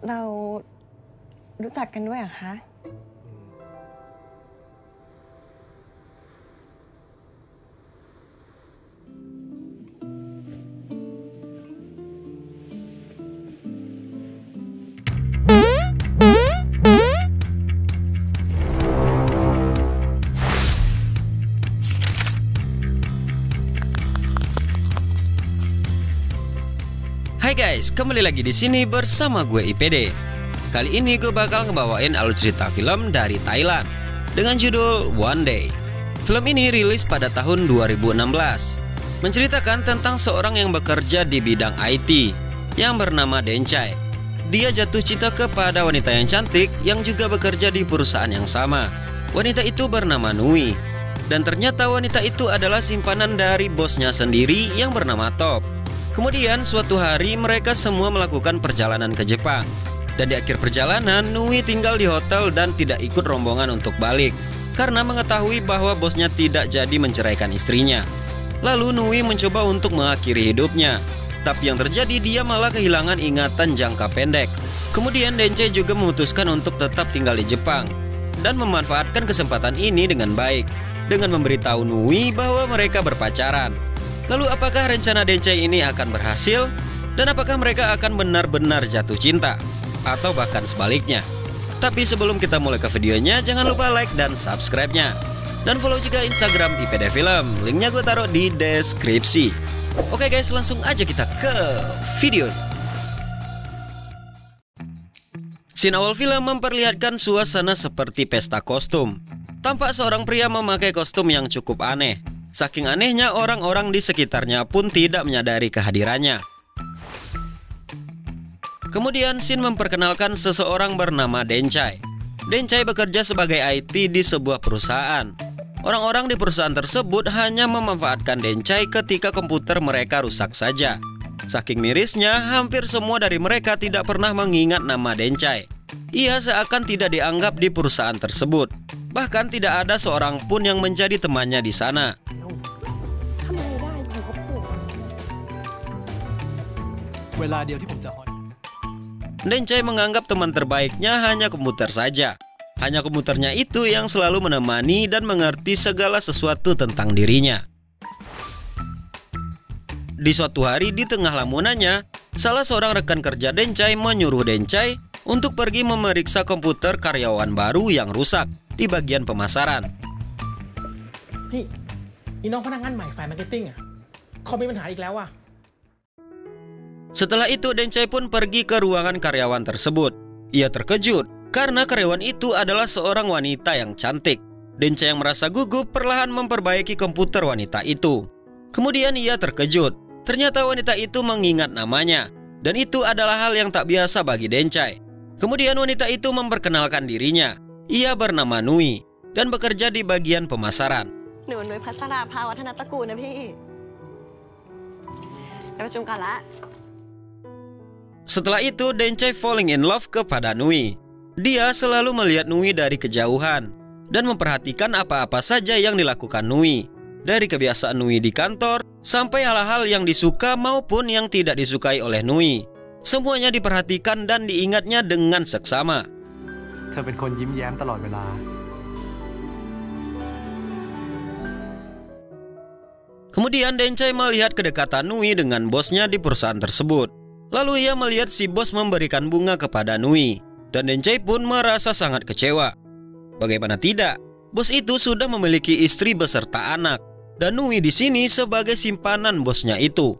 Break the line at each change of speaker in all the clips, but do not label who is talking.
เรารู้จักกันด้วยเหรอคะ
Hai guys, kembali lagi di sini bersama gue IPD. Kali ini gue bakal ngebawain alur cerita film dari Thailand dengan judul One Day. Film ini rilis pada tahun 2016, menceritakan tentang seorang yang bekerja di bidang IT yang bernama Denchai. Dia jatuh cinta kepada wanita yang cantik yang juga bekerja di perusahaan yang sama. Wanita itu bernama Nui, dan ternyata wanita itu adalah simpanan dari bosnya sendiri yang bernama Top. Kemudian suatu hari mereka semua melakukan perjalanan ke Jepang. Dan di akhir perjalanan Nui tinggal di hotel dan tidak ikut rombongan untuk balik karena mengetahui bahwa bosnya tidak jadi menceraikan istrinya. Lalu Nui mencoba untuk mengakhiri hidupnya, tapi yang terjadi dia malah kehilangan ingatan jangka pendek. Kemudian Denchai juga memutuskan untuk tetap tinggal di Jepang dan memanfaatkan kesempatan ini dengan baik dengan memberitahu Nui bahwa mereka berpacaran. Lalu apakah rencana Denchai ini akan berhasil? Dan apakah mereka akan benar-benar jatuh cinta? Atau bahkan sebaliknya? Tapi sebelum kita mulai ke videonya, jangan lupa like dan subscribe-nya. Dan follow juga Instagram IPD Film, linknya gue taruh di deskripsi. Oke guys, langsung aja kita ke video. Scene awal film memperlihatkan suasana seperti pesta kostum. Tampak seorang pria memakai kostum yang cukup aneh. Saking anehnya orang-orang di sekitarnya pun tidak menyadari kehadirannya. Kemudian scene memperkenalkan seseorang bernama Denchai. Denchai bekerja sebagai IT di sebuah perusahaan. Orang-orang di perusahaan tersebut hanya memanfaatkan Denchai ketika komputer mereka rusak saja. Saking mirisnya, hampir semua dari mereka tidak pernah mengingat nama Denchai. Ia seakan tidak dianggap di perusahaan tersebut. Bahkan tidak ada seorang pun yang menjadi temannya di sana. Denchai menganggap teman terbaiknya hanya komputer saja. Hanya komputernya itu yang selalu menemani dan mengerti segala sesuatu tentang dirinya. Di suatu hari di tengah lamunannya, salah seorang rekan kerja Denchai menyuruh Denchai untuk pergi memeriksa komputer karyawan baru yang rusak di bagian pemasaran.
Hey, iniน้องพนักงานใหม่ฝ่ายมาร์เก็ตติ้งอ่ะเขามีปัญหาอีกแล้วอ่ะ
Setelah itu Denchai pun pergi ke ruangan karyawan tersebut. Ia terkejut karena karyawan itu adalah seorang wanita yang cantik. Denchai yang merasa gugup perlahan memperbaiki komputer wanita itu. Kemudian ia terkejut. Ternyata wanita itu mengingat namanya. Dan itu adalah hal yang tak biasa bagi Denchai. Kemudian wanita itu memperkenalkan dirinya. Ia bernama Nui dan bekerja di bagian pemasaran.
หนูนุ้ยพัสราภาวัฒนตระกูลนะพี่ไปประชุมกันละ
Setelah itu Denchai falling in love kepada Nui. Dia selalu melihat Nui dari kejauhan dan memperhatikan apa-apa saja yang dilakukan Nui. Dari kebiasaan Nui di kantor sampai hal-hal yang disuka maupun yang tidak disukai oleh Nui. Semuanya diperhatikan dan diingatnya dengan seksama.
เธอเป็นคนยิ้มแย้มตลอดเวลา
Kemudian Denchai melihat kedekatan Nui dengan bosnya di perusahaan tersebut. Lalu ia melihat si bos memberikan bunga kepada Nui. Dan Denchai pun merasa sangat kecewa. Bagaimana tidak, bos itu sudah memiliki istri beserta anak. Dan Nui di sini sebagai simpanan bosnya itu.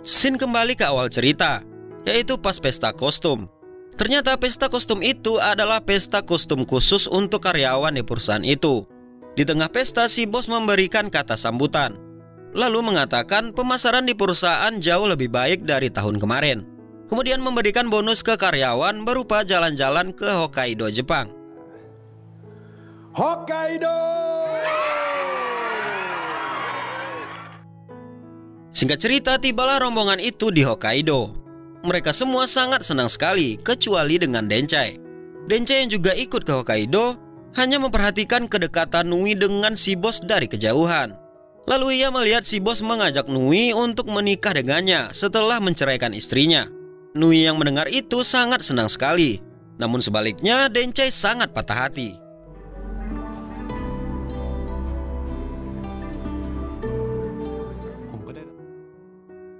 Scene kembali ke awal cerita, yaitu pas pesta kostum. Ternyata pesta kostum itu adalah pesta kostum khusus untuk karyawan di perusahaan itu. Di tengah pesta si bos memberikan kata sambutan. Lalu mengatakan pemasaran di perusahaan jauh lebih baik dari tahun kemarin. Kemudian memberikan bonus ke karyawan berupa jalan-jalan ke Hokkaido, Jepang.
Hokkaido!
Singkat cerita, tibalah rombongan itu di Hokkaido. Mereka semua sangat senang sekali, kecuali dengan Denchai. Denchai yang juga ikut ke Hokkaido hanya memperhatikan kedekatan Nui dengan si bos dari kejauhan. Lalu ia melihat si bos mengajak Nui untuk menikah dengannya setelah menceraikan istrinya. Nui yang mendengar itu sangat senang sekali. Namun sebaliknya, Dencai sangat patah hati.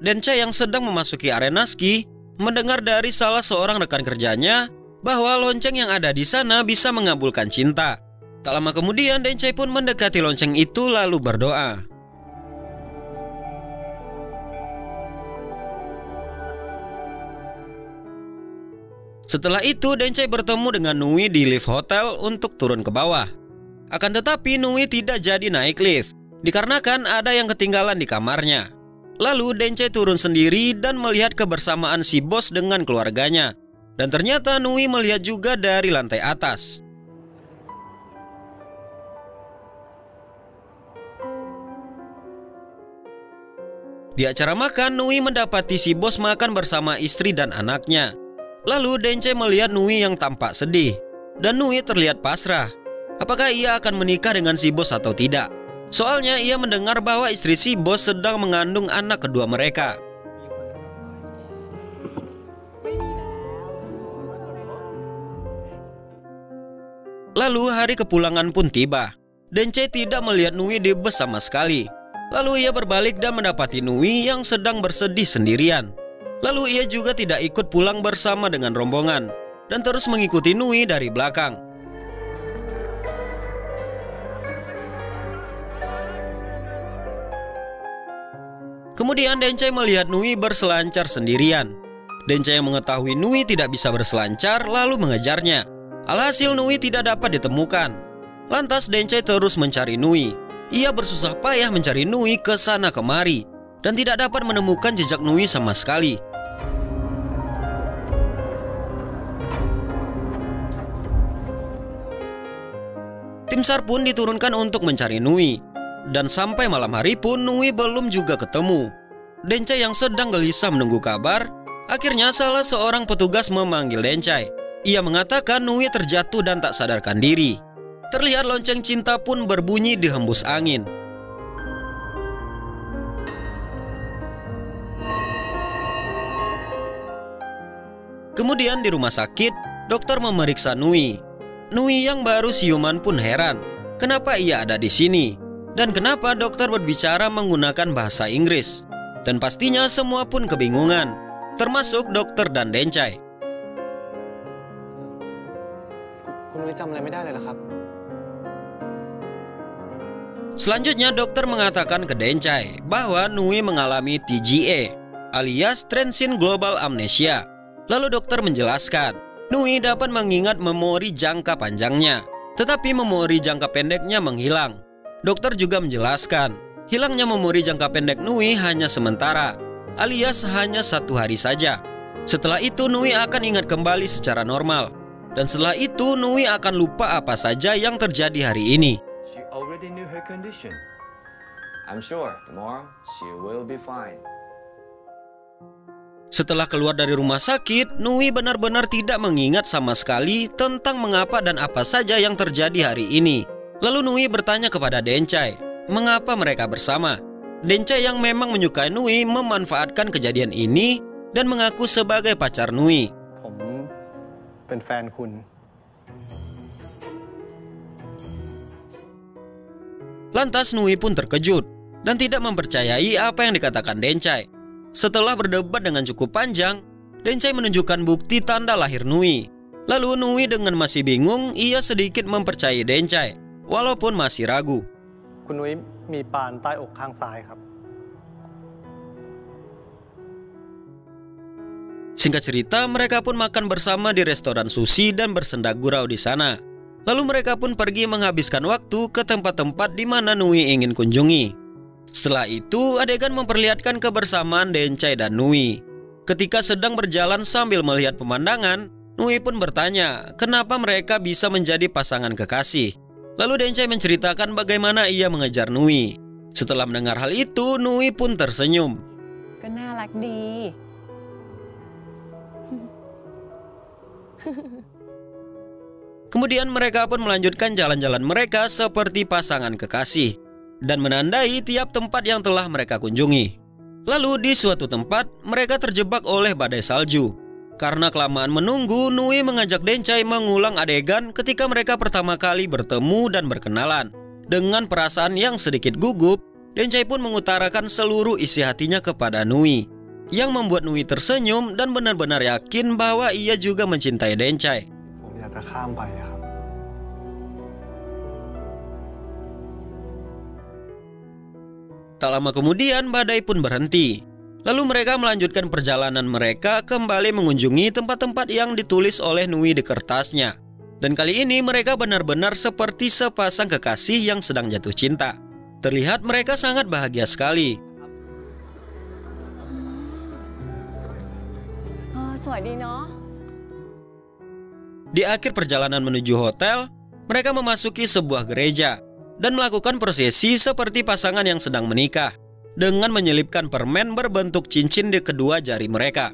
Dencai yang sedang memasuki arena ski mendengar dari salah seorang rekan kerjanya bahwa lonceng yang ada di sana bisa mengabulkan cinta. Tak lama kemudian, Dencai pun mendekati lonceng itu lalu berdoa. Setelah itu, Dencai bertemu dengan Nui di lift hotel untuk turun ke bawah. Akan tetapi, Nui tidak jadi naik lift, dikarenakan ada yang ketinggalan di kamarnya. Lalu, Dencai turun sendiri dan melihat kebersamaan si bos dengan keluarganya. Dan ternyata Nui melihat juga dari lantai atas. Di acara makan, Nui mendapati si bos makan bersama istri dan anaknya. Lalu Dencai melihat Nui yang tampak sedih, dan Nui terlihat pasrah. Apakah ia akan menikah dengan si bos atau tidak? Soalnya ia mendengar bahwa istri si bos sedang mengandung anak kedua mereka. Lalu hari kepulangan pun tiba. Dencai tidak melihat Nui di bus sama sekali. Lalu ia berbalik dan mendapati Nui yang sedang bersedih sendirian. Lalu ia juga tidak ikut pulang bersama dengan rombongan dan terus mengikuti Nui dari belakang. Kemudian Dencai melihat Nui berselancar sendirian. Dencai yang mengetahui Nui tidak bisa berselancar lalu mengejarnya. Alhasil Nui tidak dapat ditemukan. Lantas Dencai terus mencari Nui. Ia bersusah payah mencari Nui ke sana kemari dan tidak dapat menemukan jejak Nui sama sekali. Tim SAR pun diturunkan untuk mencari Nui. Dan sampai malam hari pun Nui belum juga ketemu. Dencai yang sedang gelisah menunggu kabar, akhirnya salah seorang petugas memanggil Dencai. Ia mengatakan Nui terjatuh dan tak sadarkan diri. Terlihat lonceng cinta pun berbunyi dihembus angin. Kemudian di rumah sakit, dokter memeriksa Nui. Nui yang baru siuman pun heran, kenapa ia ada di sini? Dan kenapa dokter berbicara menggunakan bahasa Inggris? Dan pastinya semua pun kebingungan, termasuk dokter dan Dencai.
คุณนุ้ยจำอะไรไม่ได้เลยเหรอครับ
Selanjutnya dokter mengatakan ke Dencai bahwa Nui mengalami TGA alias Transient Global Amnesia. Lalu dokter menjelaskan, Nui dapat mengingat memori jangka panjangnya, tetapi memori jangka pendeknya menghilang. Dokter juga menjelaskan, hilangnya memori jangka pendek Nui hanya sementara, alias hanya 1 hari saja. Setelah itu Nui akan ingat kembali secara normal. Dan setelah itu Nui akan lupa apa saja yang terjadi hari ini.
She already knew her condition. I'm sure tomorrow she will be fine.
Setelah keluar dari rumah sakit, Nui benar-benar tidak mengingat sama sekali tentang mengapa dan apa saja yang terjadi hari ini. Lalu Nui bertanya kepada Dencai, mengapa mereka bersama? Dencai yang memang menyukai Nui memanfaatkan kejadian ini dan mengaku sebagai pacar Nui.
ผมเป็นแฟนคุณ
Lantas Nui pun terkejut dan tidak mempercayai apa yang dikatakan Dencai. Setelah berdebat dengan cukup panjang, Dencai menunjukkan bukti tanda lahir Nui. Lalu Nui dengan masih bingung, ia sedikit mempercayai Dencai, walaupun masih ragu.
คุณนุ้ยมีปานใต้อกข้างซ้ายครับ
Singkat cerita, mereka pun makan bersama di restoran sushi dan bersenda gurau di sana. Lalu mereka pun pergi menghabiskan waktu ke tempat-tempat di mana Nui ingin kunjungi. Setelah itu, adegan memperlihatkan kebersamaan Dencai dan Nui. Ketika sedang berjalan sambil melihat pemandangan, Nui pun bertanya kenapa mereka bisa menjadi pasangan kekasih. Lalu Dencai menceritakan bagaimana ia mengejar Nui. Setelah mendengar hal itu, Nui pun tersenyum.
ก็น่ารักดี
Kemudian mereka pun melanjutkan jalan-jalan mereka seperti pasangan kekasih. dan menandai tiap tempat yang telah mereka kunjungi. Lalu di suatu tempat mereka terjebak oleh badai salju. Karena kelamaan menunggu, Nui mengajak Dencai mengulang adegan ketika mereka pertama kali bertemu dan berkenalan. Dengan perasaan yang sedikit gugup, Dencai pun mengutarakan seluruh isi hatinya kepada Nui, yang membuat Nui tersenyum dan benar-benar yakin bahwa ia juga mencintai Dencai.
ผมอยากจะข้ามไปอะครับ
Tak lama kemudian badai pun berhenti. Lalu mereka melanjutkan perjalanan mereka kembali mengunjungi tempat-tempat yang ditulis oleh Nui di kertasnya. Dan kali ini mereka benar-benar seperti sepasang kekasih yang sedang jatuh cinta. Terlihat mereka sangat bahagia sekali.
สวยดีเนาะ
Di akhir perjalanan menuju hotel, mereka memasuki sebuah gereja dan melakukan prosesi seperti pasangan yang sedang menikah dengan menyelipkan permen berbentuk cincin di kedua jari mereka.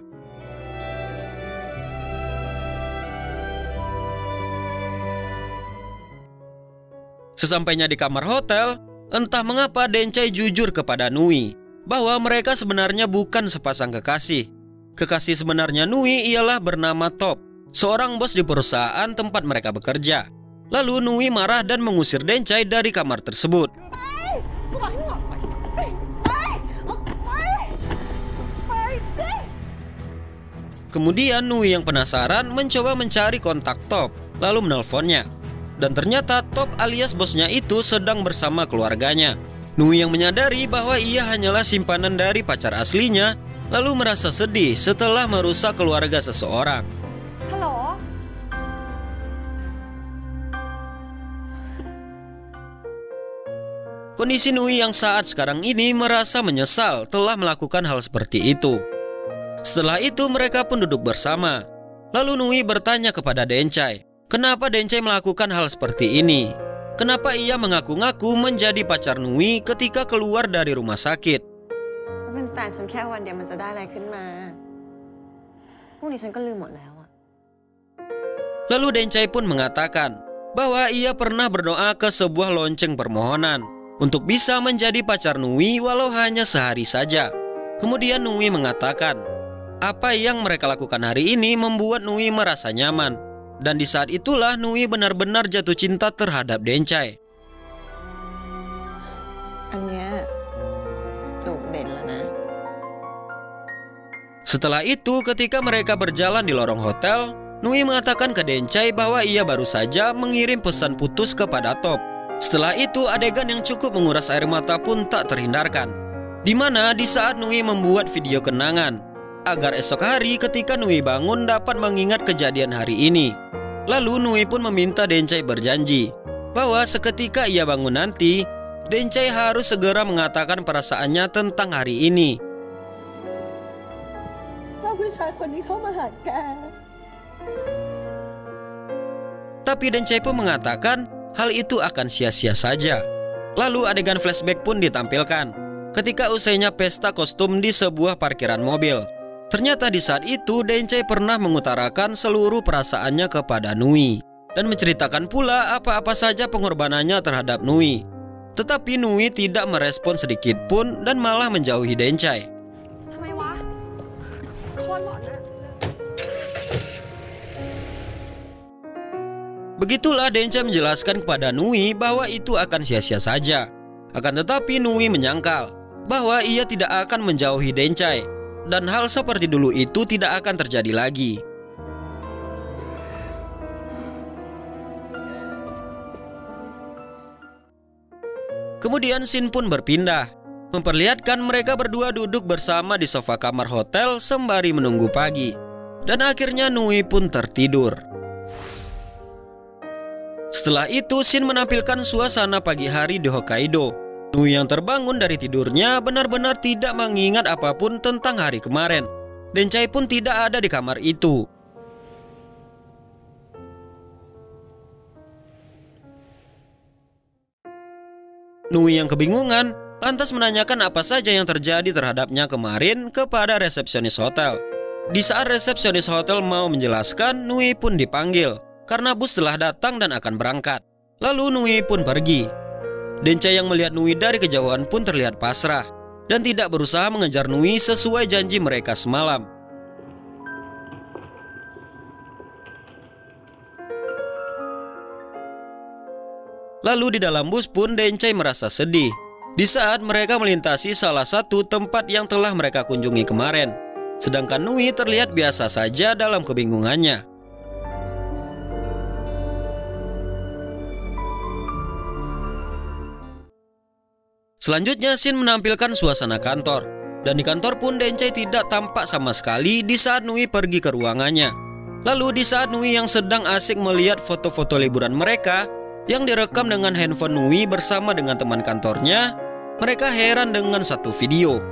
Sesampainya di kamar hotel, entah mengapa Dencai jujur kepada Nui bahwa mereka sebenarnya bukan sepasang kekasih. Kekasih sebenarnya Nui ialah bernama Top, seorang bos di perusahaan tempat mereka bekerja. Lalu Nui marah dan mengusir Dencai dari kamar tersebut. Kemudian Nui yang penasaran mencoba mencari kontak Top, lalu menelponnya. Dan ternyata Top alias bosnya itu sedang bersama keluarganya. Nui yang menyadari bahwa ia hanyalah simpanan dari pacar aslinya, lalu merasa sedih setelah merusak keluarga seseorang.
Halo?
Kondisi Nui yang saat sekarang ini merasa menyesal telah melakukan hal seperti itu. Setelah itu mereka pun duduk bersama. Lalu Nui bertanya kepada Dencai, kenapa Dencai melakukan hal seperti ini? Kenapa ia mengaku-ngaku menjadi pacar Nui ketika keluar dari rumah sakit?
ก็เป็นแฟนฉันแค่วันเดียวมันจะได้อะไรขึ้นมาพวกนี้ฉันก็ลืมหมดแล้วอะ
Lalu Dencai pun mengatakan bahwa ia pernah berdoa ke sebuah lonceng permohonan untuk bisa menjadi pacar Nui walau hanya sehari saja. Kemudian Nui mengatakan, apa yang mereka lakukan hari ini membuat Nui merasa nyaman. Dan di saat itulah Nui benar-benar jatuh cinta terhadap Dencai.
อันเนี้ยจูบเด่นแล้วนะ
Setelah itu ketika mereka berjalan di lorong hotel, Nui mengatakan ke Dencai bahwa ia baru saja mengirim pesan putus kepada Top. Setelah itu adegan yang cukup menguras air mata pun tak terhindarkan, di mana di saat Nui membuat video kenangan agar esok hari ketika Nui bangun dapat mengingat kejadian hari ini. Lalu Nui pun meminta Dencai berjanji bahwa seketika ia bangun nanti, Dencai harus segera mengatakan perasaannya tentang hari ini.
ถ้าผู้ชายคนนี้เข้ามาหาแก
Tapi Dencai pun mengatakan hal itu akan sia-sia saja. Lalu adegan flashback pun ditampilkan ketika usainya pesta kostum di sebuah parkiran mobil. Ternyata di saat itu Dencai pernah mengutarakan seluruh perasaannya kepada Nui dan menceritakan pula apa-apa saja pengorbanannya terhadap Nui. Tetapi Nui tidak merespon sedikit pun dan malah menjauhi Dencai.
ทำไมวะโคตรหลอนอะ
Begitulah Dencai menjelaskan kepada Nui bahwa itu akan sia-sia saja. Akan tetapi Nui menyangkal bahwa ia tidak akan menjauhi Dencai dan hal seperti dulu itu tidak akan terjadi lagi. Kemudian scene pun berpindah, memperlihatkan mereka berdua duduk bersama di sofa kamar hotel sembari menunggu pagi. Dan akhirnya Nui pun tertidur. Setelah itu scene menampilkan suasana pagi hari di Hokkaido. Nui yang terbangun dari tidurnya benar-benar tidak mengingat apapun tentang hari kemarin. Dencai pun tidak ada di kamar itu. Nui yang kebingungan lantas menanyakan apa saja yang terjadi terhadapnya kemarin kepada resepsionis hotel. Di saat resepsionis hotel mau menjelaskan, Nui pun dipanggil karena bus telah datang dan akan berangkat. Lalu Nui pun pergi. Dencai yang melihat Nui dari kejauhan pun terlihat pasrah dan tidak berusaha mengejar Nui sesuai janji mereka semalam. Lalu di dalam bus pun Dencai merasa sedih di saat mereka melintasi salah satu tempat yang telah mereka kunjungi kemarin. Sedangkan Nui terlihat biasa saja dalam kebingungannya. Selanjutnya scene menampilkan suasana kantor. Dan di kantor pun Dencai tidak tampak sama sekali di saat Nui pergi ke ruangannya. Lalu di saat Nui yang sedang asik melihat foto-foto liburan mereka yang direkam dengan handphone Nui bersama dengan teman kantornya, mereka heran dengan satu video.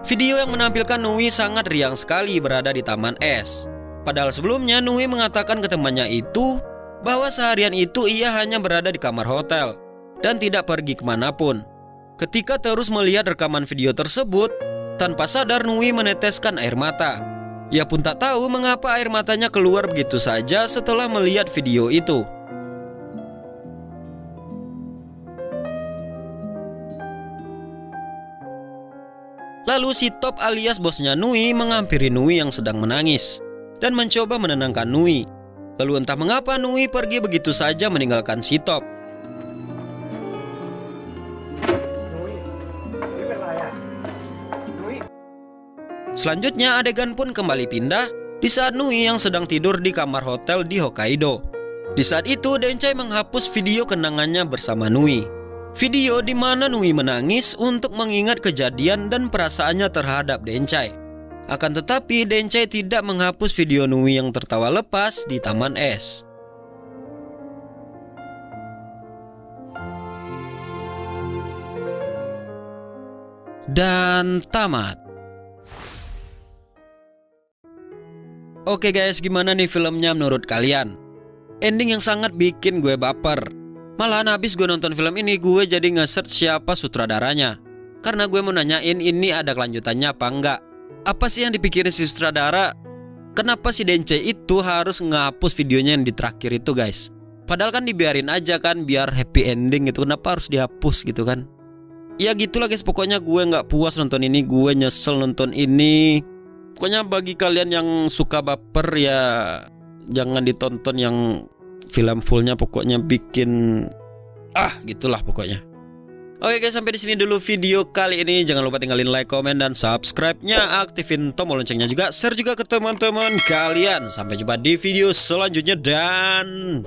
Video yang menampilkan Nui sangat riang sekali berada di taman es. Padahal sebelumnya Nui mengatakan ke temannya itu bahwa seharian itu ia hanya berada di kamar hotel dan tidak pergi kemanapun. Ketika terus melihat rekaman video tersebut, tanpa sadar Nui meneteskan air mata. Ia pun tak tahu mengapa air matanya keluar begitu saja setelah melihat video itu. Lalu si Top alias bosnya Nui menghampiri Nui yang sedang menangis dan mencoba menenangkan Nui. Lalu entah mengapa Nui pergi begitu saja meninggalkan si Top. Selanjutnya adegan pun kembali pindah di saat Nui yang sedang tidur di kamar hotel di Hokkaido. Di saat itu Dencai menghapus video kenangannya bersama Nui. Video di mana Nui menangis untuk mengingat kejadian dan perasaannya terhadap Dencai. Akan tetapi Dencai tidak menghapus video Nui yang tertawa lepas di taman es. Dan tamat. Oke guys, gimana nih filmnya menurut kalian? Ending yang sangat bikin gue baper. Malahan habis gue nonton film ini gue jadi nge-search siapa sutradaranya. Karena gue mau nanyain ini ada kelanjutannya apa enggak. Apa sih yang dipikirin si sutradara? Kenapa si Dencai itu harus ngapus videonya yang di terakhir itu guys? Padahal kan dibiarin aja kan biar happy ending gitu. Kenapa harus dihapus gitu kan? Ya gitulah guys, pokoknya gue nggak puas nonton ini. Gue nyesel nonton ini. Pokoknya bagi kalian yang suka baper ya jangan ditonton yang film fullnya. Pokoknya bikin gitulah pokoknya. Oke guys, sampai di sini dulu video kali ini. Jangan lupa tinggalin like, komen, dan subscribe-nya. Aktifin tombol loncengnya juga. Share juga ke teman-teman kalian. Sampai jumpa di video selanjutnya dan